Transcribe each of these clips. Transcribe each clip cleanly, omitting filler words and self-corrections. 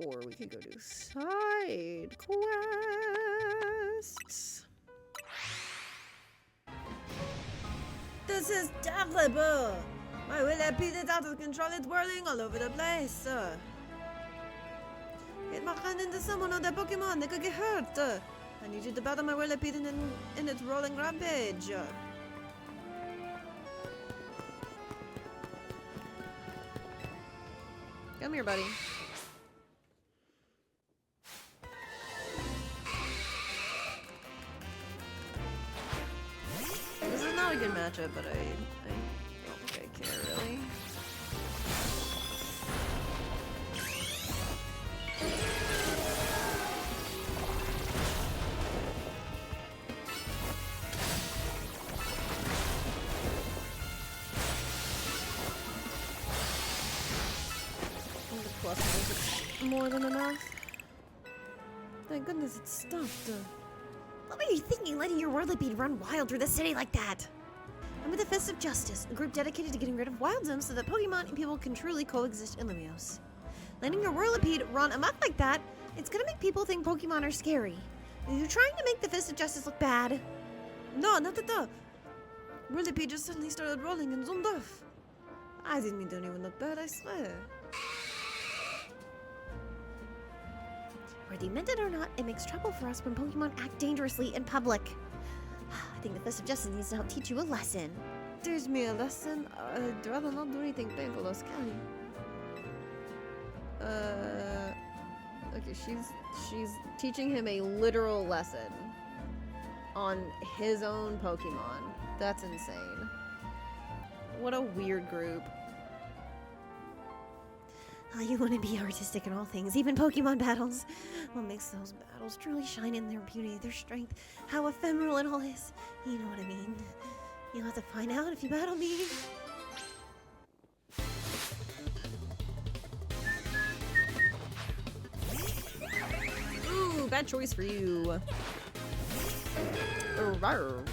Or we could go do side quests. This is terrible! My Willipede is out of control, it's whirling all over the place. It might run into someone or their Pokemon, they could get hurt. I need you to battle my Willipede in its rolling rampage. Come here, buddy. This is not a good matchup, but I don't think I care, really. Plus more than enough. Thank goodness it stopped. What were you thinking, letting your Whirlipede run wild through the city like that? I'm with the Fist of Justice, a group dedicated to getting rid of wild zones so that Pokemon and people can truly coexist in Lumiose. Letting your Whirlipede run amok like that, it's gonna make people think Pokemon are scary. Are you trying to make the Fist of Justice look bad? No, not at all. Whirlipede just suddenly started rolling and zoomed off. I didn't mean to even look bad, I swear. Whether you meant it or not, it makes trouble for us when Pokemon act dangerously in public. I think the Fist of Justice needs to help teach you a lesson. Teach me a lesson? I'd rather not do anything painful or scary. Okay, she's teaching him a literal lesson on his own Pokemon. That's insane. What a weird group. Oh, you want to be artistic in all things, even Pokemon battles. What makes those battles truly shine in their beauty, their strength, how ephemeral it all is. You know what I mean. You'll have to find out if you battle me. Ooh, bad choice for you. Rawr.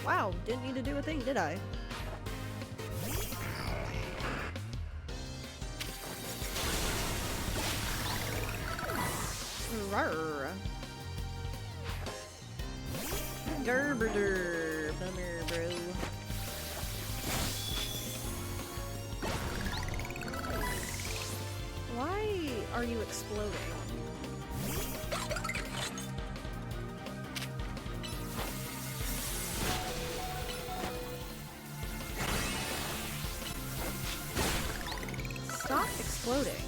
Wow, didn't need to do a thing, did I? Rawr. Derb. Bummer, bro. Why are you exploding? Stop exploding.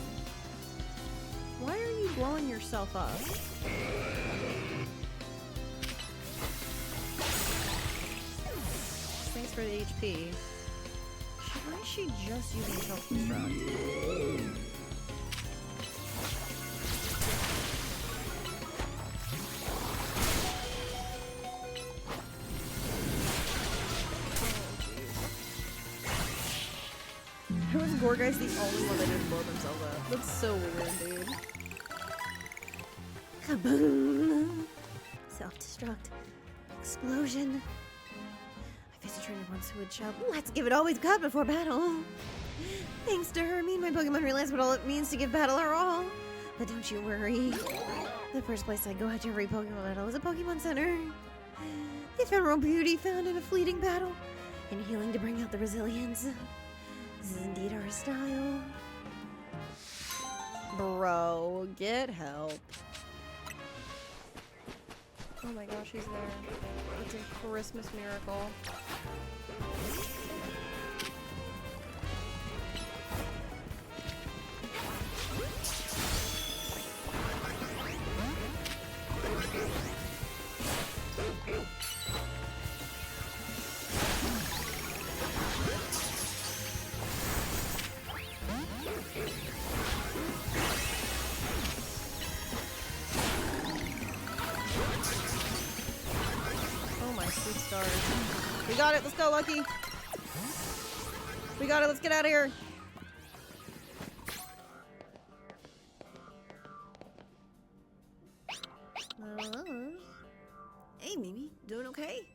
Why are you blowing yourself up? Thanks for the HP. Why is she just using self-destruct? How is Gorgeist the only one that didn't blow themselves up? That's so weird, dude. Kaboom! Self-destruct. Explosion. I faced a trainer once who would shout, "Let's give it all we've got before battle!" Thanks to her, me and my Pokemon realized what all it means to give battle our all. But don't you worry. The first place I go after every Pokemon battle is a Pokemon Center. The ephemeral beauty found in a fleeting battle, and healing to bring out the resilience. This is indeed our style. Bro, get help. Oh my gosh, he's there. It's a Christmas miracle. Sweet stars. We got it. Let's go, Lucky. We got it. Let's get out of here. Hey, Mimi. Doing okay?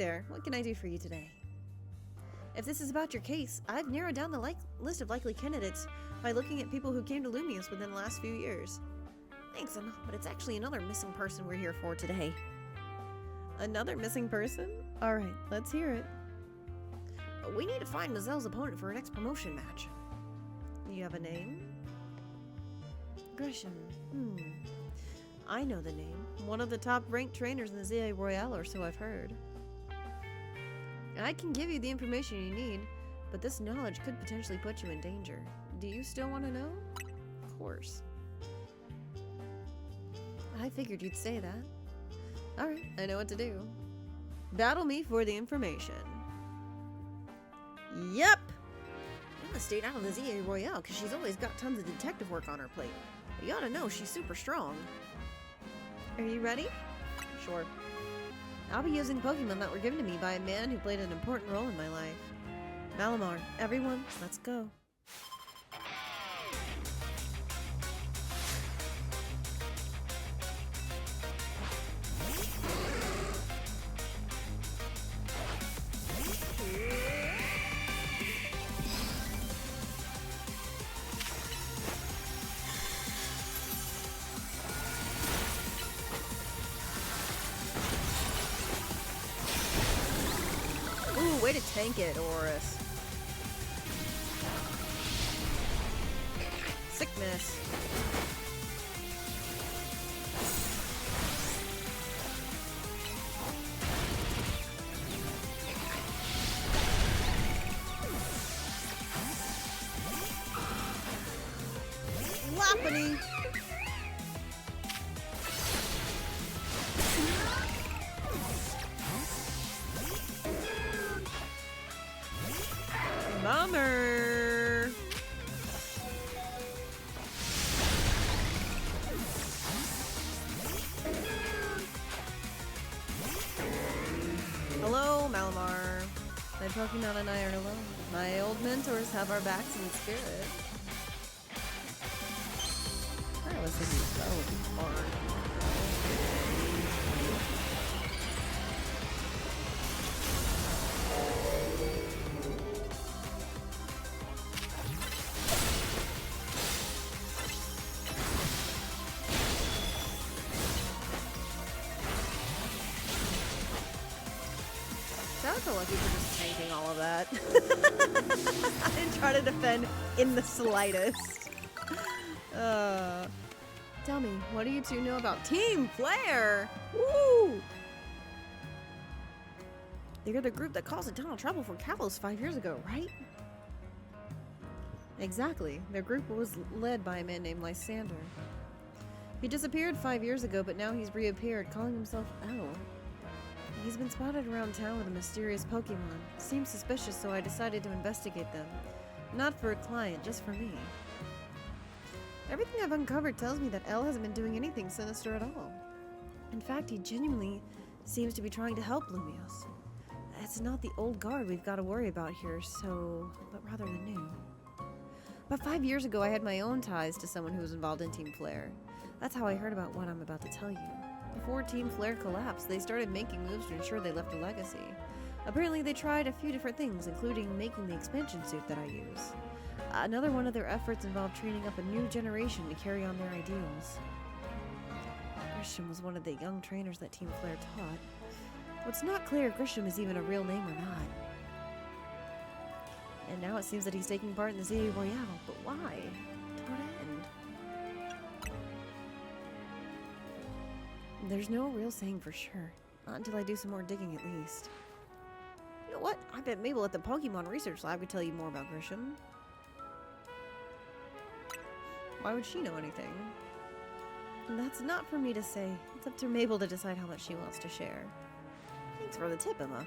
there. What can I do for you today? If this is about your case, I've narrowed down the list of likely candidates by looking at people who came to Lumios within the last few years. Thanks, Emma, but it's actually another missing person we're here for today. Another missing person? Alright, let's hear it. We need to find Mazelle's opponent for our next promotion match. You have a name? Gresham. I know the name. One of the top-ranked trainers in the ZA Royale, or so I've heard. I can give you the information you need, but this knowledge could potentially put you in danger. Do you still want to know? Of course. I figured you'd say that. Alright, I know what to do. Battle me for the information. Yep! Emma stayed out of the ZA Royale because she's always got tons of detective work on her plate. But you ought to know she's super strong. Are you ready? Sure. I'll be using Pokemon that were given to me by a man who played an important role in my life. Malamar, everyone, let's go. Ooh, way to tank it, Oris. Sickness. Loppity. Bummer. Hello, Malamar. My Pokemon and I are alone. My old mentors have our backs in spirit. I was thinking so hard. Shout out to Lucky for just tanking all of that. I didn't try to defend in the slightest. Tell me, what do you two know about Team Flare? Woo! They're the group that caused a ton of trouble for Kalos 5 years ago, right? Exactly. Their group was led by a man named Lysander. He disappeared 5 years ago, but now he's reappeared, calling himself L. He's been spotted around town with a mysterious Pokemon. Seems suspicious, so I decided to investigate them. Not for a client, just for me. Everything I've uncovered tells me that L hasn't been doing anything sinister at all. In fact, he genuinely seems to be trying to help Lumios. It's not the old guard we've got to worry about here, but rather the new. About 5 years ago, I had my own ties to someone who was involved in Team Flare. That's how I heard about what I'm about to tell you. Before Team Flare collapsed, they started making moves to ensure they left a legacy. Apparently, they tried a few different things, including making the expansion suit that I use. Another one of their efforts involved training up a new generation to carry on their ideals. Grisham was one of the young trainers that Team Flare taught. What's not clear if Grisham is even a real name or not. And now it seems that he's taking part in the ZA Royale, but why? To what end? There's no real saying for sure. Not until I do some more digging at least. You know what? I bet Mabel at the Pokemon Research Lab could tell you more about Grisham. Why would she know anything? That's not for me to say. It's up to Mabel to decide how much she wants to share. Thanks for the tip, Emma.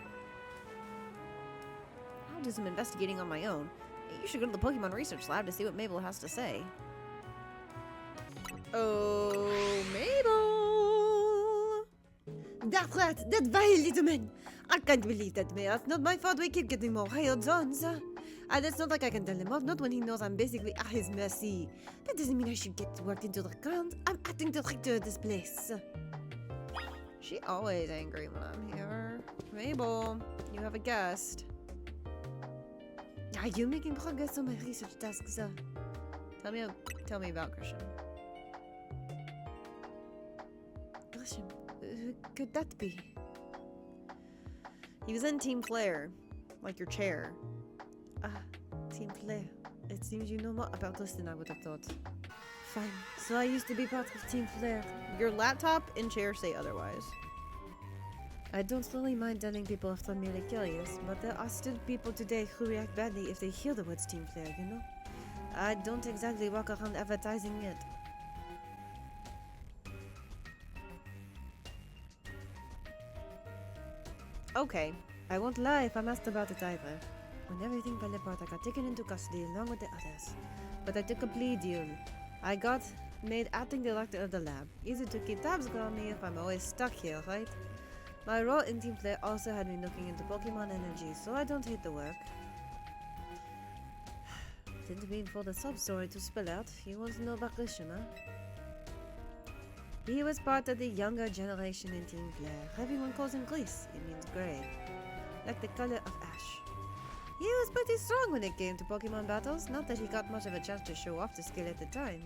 I'll do some investigating on my own. You should go to the Pokemon Research Lab to see what Mabel has to say. Oh, Mabel! That's right, that vile little man! I can't believe that, Mayor. It's not my fault we keep getting more hired zones. And it's not like I can tell him off, not when he knows I'm basically at his mercy. That doesn't mean I should get worked into the ground. I'm acting director of this place. She always angry when I'm here. Mabel, you have a guest. Are you making progress on my research tasks? Tell me about Grisham. Grisham, who could that be? He was in Team Flare, like your chair. Ah, Team Flare. It seems you know more about us than I would have thought. Fine. So I used to be part of Team Flare. Your laptop and chair say otherwise. I don't really mind telling people if I'm merely curious, but there are still people today who react badly if they hear the words Team Flare, you know? I don't exactly walk around advertising it. Okay. I won't lie if I'm asked about it either. When everything fell apart, I got taken into custody along with the others. But I took a plea deal. I got made acting director of the lab. Easy to keep tabs on me if I'm always stuck here, right? My role in Team Flare also had me looking into Pokemon energy, so I don't hate the work. Didn't mean for the sub-story to spill out. You want to know about Grisham, huh? He was part of the younger generation in Team Flare. Everyone calls him Grease. It means grey. Like the color of ash. He was pretty strong when it came to Pokemon battles. Not that he got much of a chance to show off the skill at the time.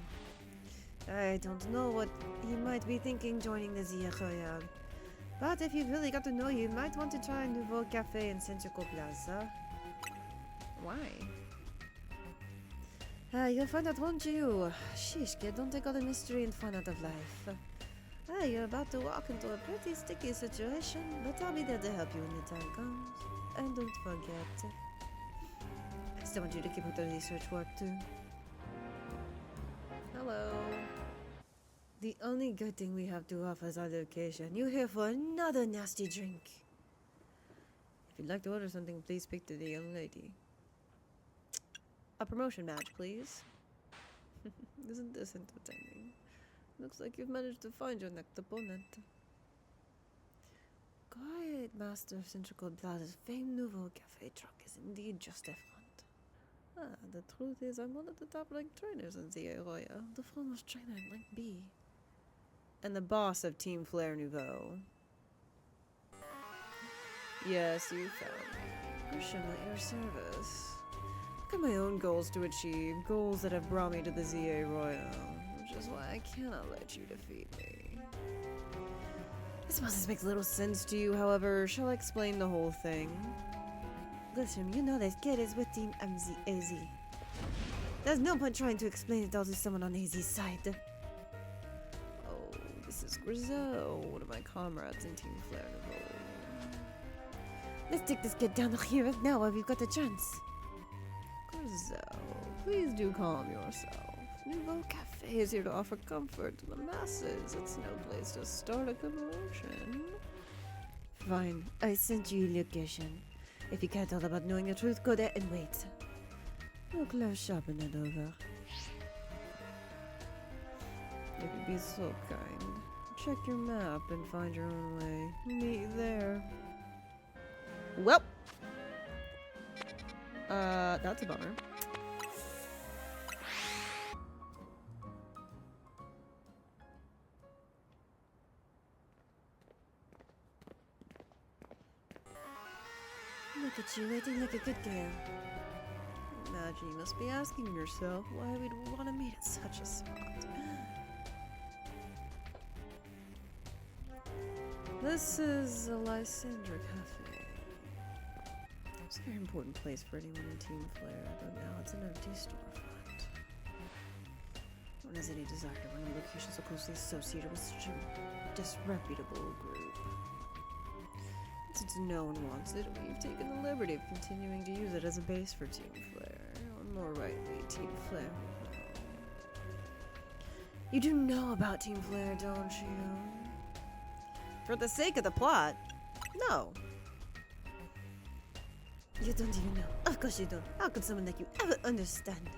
I don't know what he might be thinking joining the Zia Royale. But if you really got to know, you might want to try a Nouveau Cafe in Central Plaza. Why? You'll find out, won't you? Sheesh, kid, don't take all the mystery and fun out of life. You're about to walk into a pretty sticky situation, but I'll be there to help you when the time comes. And don't forget, I still want you to keep up the research work too. Hello. The only good thing we have to offer is our location. You here for another nasty drink? If you'd like to order something, please speak to the young lady. A promotion match, please. Isn't this entertaining? Looks like you've managed to find your next opponent. Quiet master of Central Plaza's famed Nouveau Cafe truck is indeed just a front. The truth is, I'm one of the top-ranked trainers in the area. The foremost trainer in Rank B. And the boss of Team Flare Nouveau. Yes, you found me. Grisham at your service. I've got my own goals to achieve, goals that have brought me to the ZA Royale, which is why I cannot let you defeat me. I suppose this makes little sense to you, however, shall I explain the whole thing? Grisham, you know that kid is with Team AZ. There's no point trying to explain it all to someone on AZ's side. Oh, this is Grizel, one of my comrades in Team Flare Nouveau. Let's take this kid down here right now while we've got the chance. Grizel, please do calm yourself. Nouveau Cafe is here to offer comfort to the masses. It's no place to start a commotion. Fine, I sent you a location. If you can't tell about knowing the truth, go there and wait. We'll close shop and head over. If you'd be so kind, check your map and find your own way. Meet there. Well, that's a bummer. Look at you, waiting like a good girl. Imagine you must be asking yourself why we'd want to meet at such a spot. This is a Lysandra Cafe. It's a very important place for anyone in Team Flare, though now it's an empty storefront. No one has any desire to run a location so closely associated with such a disreputable group. Since no one wants it, we've taken the liberty of continuing to use it as a base for Team Flare, or more rightly, Team Flare. You do know about Team Flare, don't you? For the sake of the plot, no. You don't even know. Of course you don't. How could someone like you ever understand?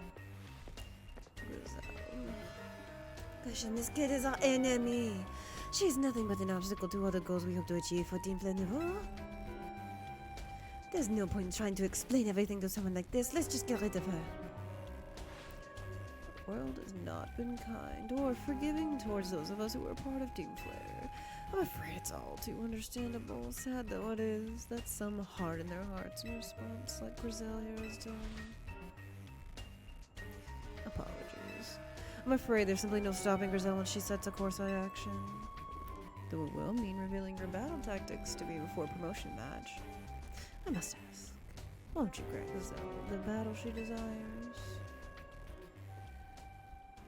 Grisham, this kid is our enemy. She's nothing but an obstacle to all the goals we hope to achieve for Team Flare Nouveau. There's no point in trying to explain everything to someone like this. Let's just get rid of her. The world has not been kind or forgiving towards those of us who are part of Team Flare. I'm afraid it's all too understandable. Sad though it is, that some heart in their hearts in response, like Griselia has done. Apologies. I'm afraid there's simply no stopping Grizel when she sets a course of action. Though it will mean revealing her battle tactics to be before promotion match. I must ask, won't you grant Grizel the battle she desires?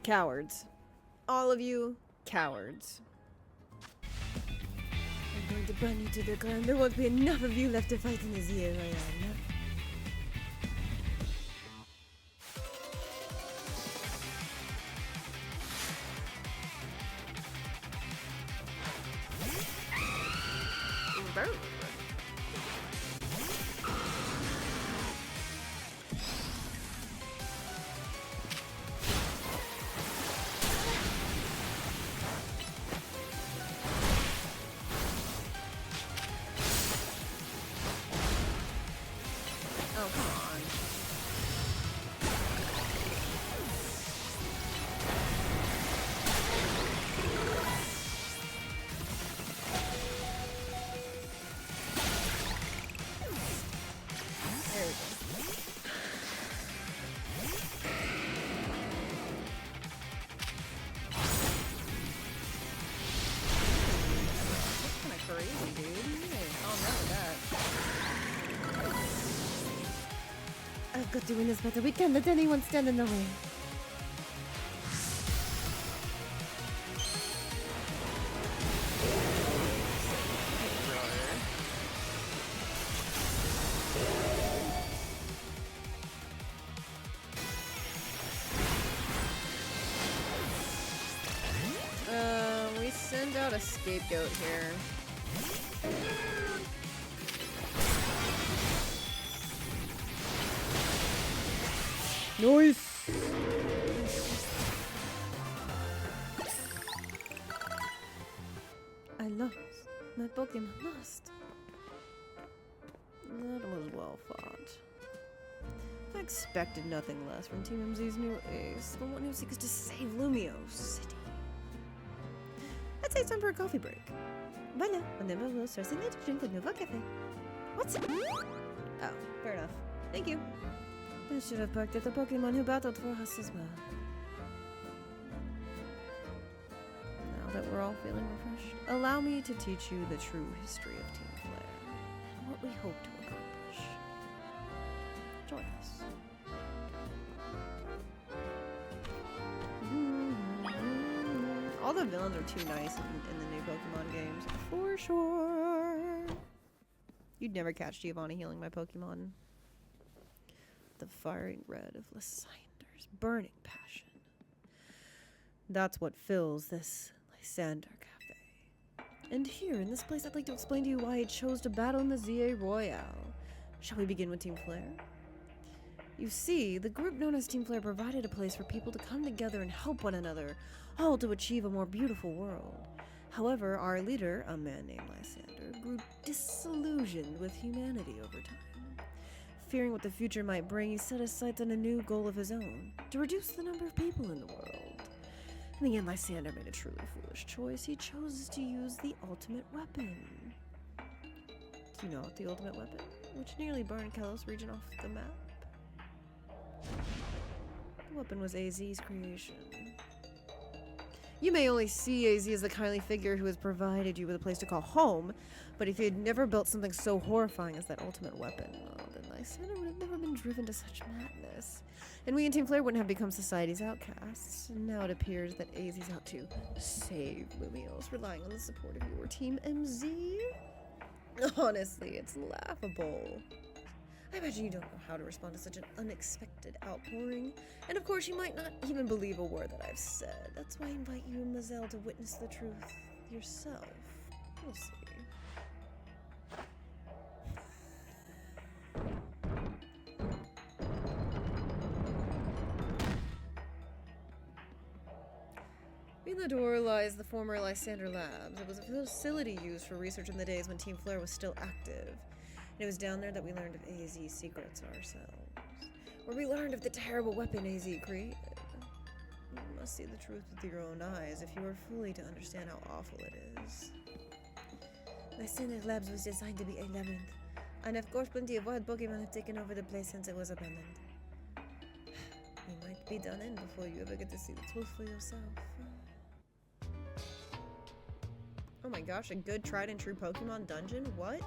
Cowards. All of you, cowards. I'm going to burn you to the ground. There won't be enough of you left to fight in this year, Ryan. Oh, come on. There we go. That's kind of crazy, dude. Oh, no, that. I've got to win this battle. We can't let anyone stand in the way. We send out a scapegoat here. Nice! I lost. My Pokemon lost. That was well fought. I expected nothing less from Team MZ's new ace, the one who seeks to save Lumio City. I'd say it's time for a coffee break. Voilà, on est heureux sur signature de nouveau café. What's it? Oh, fair enough. Thank you. I should have barked at the Pokemon who battled for us as well. Now that we're all feeling refreshed, allow me to teach you the true history of Team Flare and what we hope to accomplish. Join us. All the villains are too nice in the new Pokemon games, for sure. You'd never catch Giovanni healing my Pokemon. The firing red of Lysander's burning passion. That's what fills this Lysander Cafe. And here, in this place, I'd like to explain to you why I chose to battle in the ZA Royale. Shall we begin with Team Flare? You see, the group known as Team Flare provided a place for people to come together and help one another, all to achieve a more beautiful world. However, our leader, a man named Lysander, grew disillusioned with humanity over time. Fearing what the future might bring, he set his sights on a new goal of his own, to reduce the number of people in the world. In the end, Lysander made a truly foolish choice. He chose to use the ultimate weapon. Do you know the ultimate weapon, which nearly burned Kalos region off the map? The weapon was AZ's creation. You may only see AZ as the kindly figure who has provided you with a place to call home, but if he had never built something so horrifying as that ultimate weapon, well, then Lysander would have never been driven to such madness. And we in Team Flare wouldn't have become society's outcasts. And now it appears that AZ's out to save Lumios, relying on the support of your Team MZ. Honestly, it's laughable. I imagine you don't know how to respond to such an unexpected outpouring. And of course, you might not even believe a word that I've said. That's why I invite you, Mazel, to witness the truth yourself. We'll see. In the door lies the former Lysander Labs. It was a facility used for research in the days when Team Flare was still active. And it was down there that we learned of AZ's secrets ourselves. Where we learned of the terrible weapon AZ created. You must see the truth with your own eyes if you are fully to understand how awful it is. Lysander Labs was designed to be a labyrinth, and of course plenty of wild Pokemon have taken over the place since it was abandoned. You might be done in before you ever get to see the truth for yourself. Oh my gosh, a good tried and true Pokemon dungeon? What?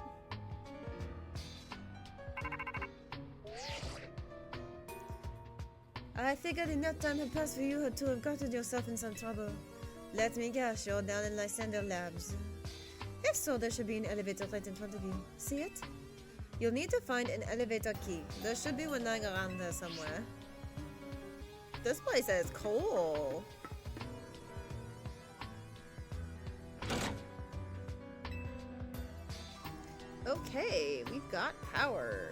I figured enough time had passed for you to have gotten yourself in some trouble. Let me guess, you're down in Lysander Labs. If so, there should be an elevator right in front of you. See it? You'll need to find an elevator key. There should be one lying around there somewhere. This place is cool. Okay, we've got power.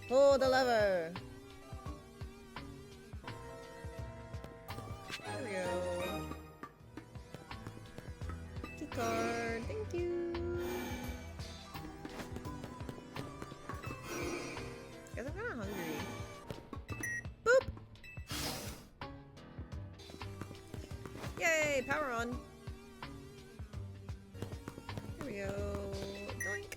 Pull the lever. There we go. Key card. Thank you. Guess I'm kind of hungry. Boop. Yay! Power on. Here we go. Doink.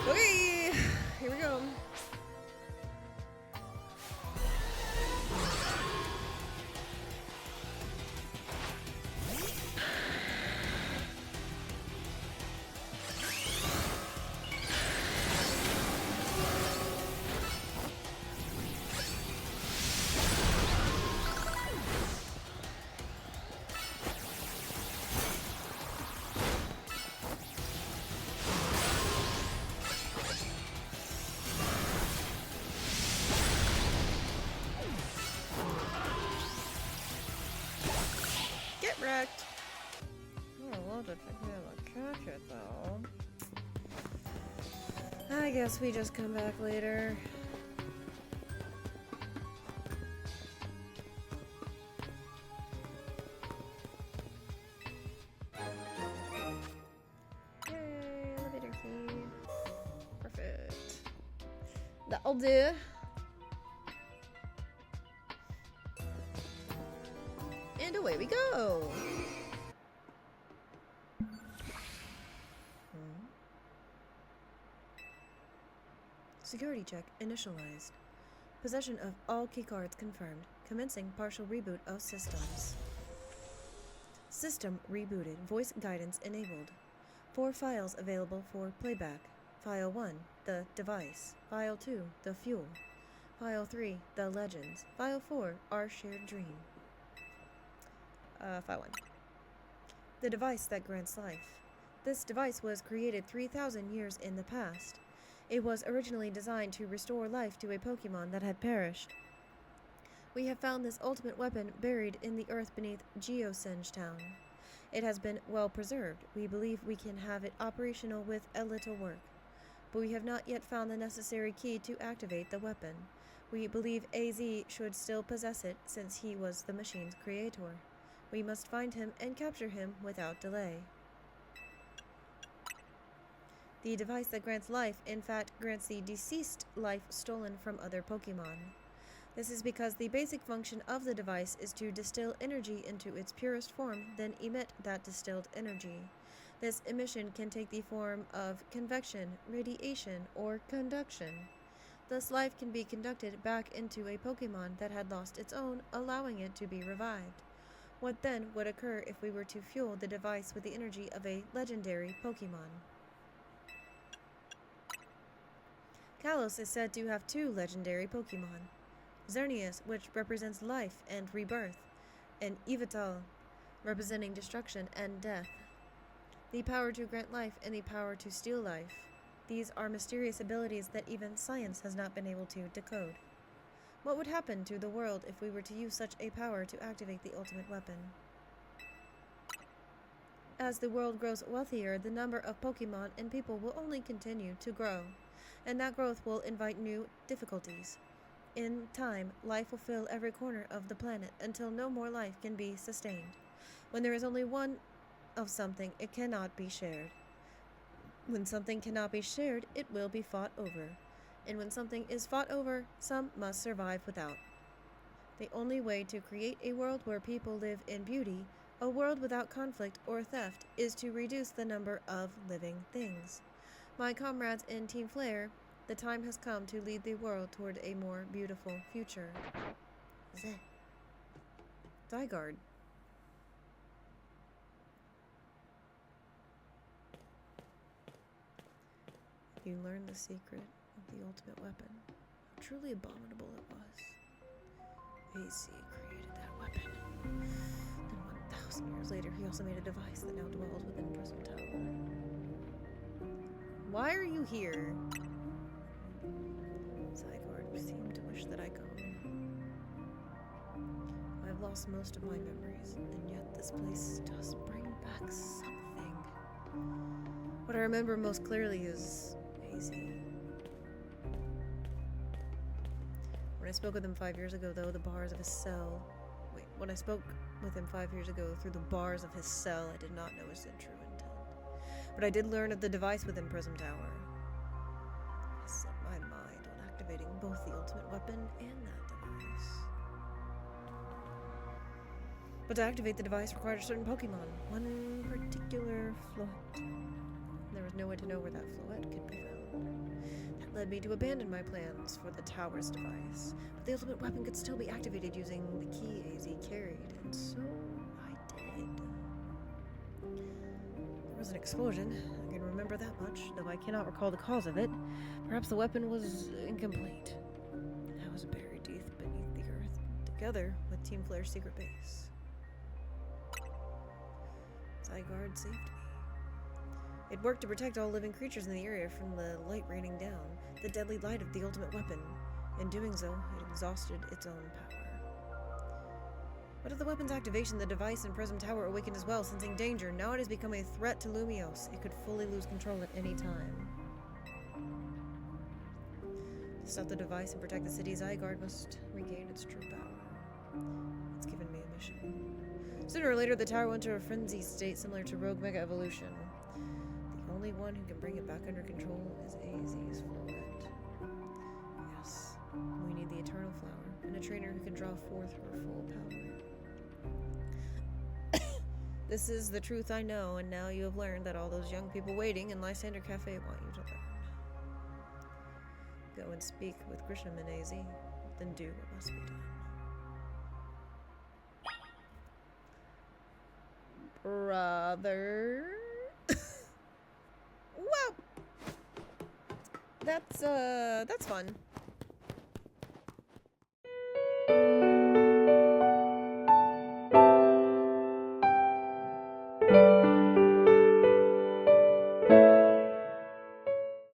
Okay, here we go. Wrecked. Oh, love it. Catch it though. I guess we just come back later. Yay, elevator key. Perfect. That'll do. And away we go! Security check initialized. Possession of all keycards confirmed. Commencing partial reboot of systems. System rebooted. Voice guidance enabled. 4 files available for playback. File 1, the device. File 2, the fuel. File 3, the legends. File 4, our shared dream. File 1. The device that grants life. This device was created 3,000 years in the past. It was originally designed to restore life to a Pokemon that had perished. We have found this ultimate weapon buried in the earth beneath Geosenge Town. It has been well preserved. We believe we can have it operational with a little work. But we have not yet found the necessary key to activate the weapon. We believe AZ should still possess it since he was the machine's creator. We must find him and capture him without delay. The device that grants life, in fact, grants the deceased life stolen from other Pokemon. This is because the basic function of the device is to distill energy into its purest form, then emit that distilled energy. This emission can take the form of convection, radiation, or conduction. Thus, life can be conducted back into a Pokemon that had lost its own, allowing it to be revived. What then would occur if we were to fuel the device with the energy of a legendary Pokemon? Kalos is said to have 2 legendary Pokemon. Xerneas, which represents life and rebirth, and Yveltal, representing destruction and death. The power to grant life and the power to steal life. These are mysterious abilities that even science has not been able to decode. What would happen to the world if we were to use such a power to activate the ultimate weapon? As the world grows wealthier, the number of Pokemon and people will only continue to grow, and that growth will invite new difficulties. In time, life will fill every corner of the planet until no more life can be sustained. When there is only one of something, it cannot be shared. When something cannot be shared, it will be fought over. And when something is fought over, some must survive without. The only way to create a world where people live in beauty, a world without conflict or theft, is to reduce the number of living things. My comrades in Team Flare, the time has come to lead the world toward a more beautiful future. Zeh. Zygarde. You learned the secret of the ultimate weapon. How truly abominable it was. AC created that weapon. Then 1,000 years later, he also made a device that now dwells within Prism Tower. Why are you here? Zygarde seemed to wish that I go. I've lost most of my memories, and yet this place does bring back something. What I remember most clearly is Hazy. When I spoke with him 5 years ago, though, the bars of his cell... Wait, when I spoke with him 5 years ago through the bars of his cell, I did not know his true intent. But I did learn of the device within Prism Tower. I set my mind on activating both the ultimate weapon and that device. But to activate the device required a certain Pokemon, one particular Floette. There was no way to know where that Floette could be found. That led me to abandon my plans for the tower's device. But the ultimate weapon could still be activated using the key AZ carried, and so I did. There was an explosion. I can remember that much, though I cannot recall the cause of it. Perhaps the weapon was incomplete. I was buried deep beneath the earth, together with Team Flare's secret base. Zygarde saved me. It worked to protect all living creatures in the area from the light raining down, the deadly light of the ultimate weapon. In doing so, it exhausted its own power. But at the weapon's activation, the device in Prism Tower awakened as well, sensing danger. Now it has become a threat to Lumiose. It could fully lose control at any time. To stop the device and protect the city, Zygarde must regain its true power. It's given me a mission. Sooner or later, the tower went into a frenzied state similar to Rogue Mega Evolution. The only one who can bring it back under control is AZ's Floette. Yes, we need the Eternal Flower, and a trainer who can draw forth her full power. This is the truth I know, and now you have learned that all those young people waiting in Lysander Cafe want you to learn. Go and speak with Grisham and AZ, then do what must be done. Brother. Well, that's fun.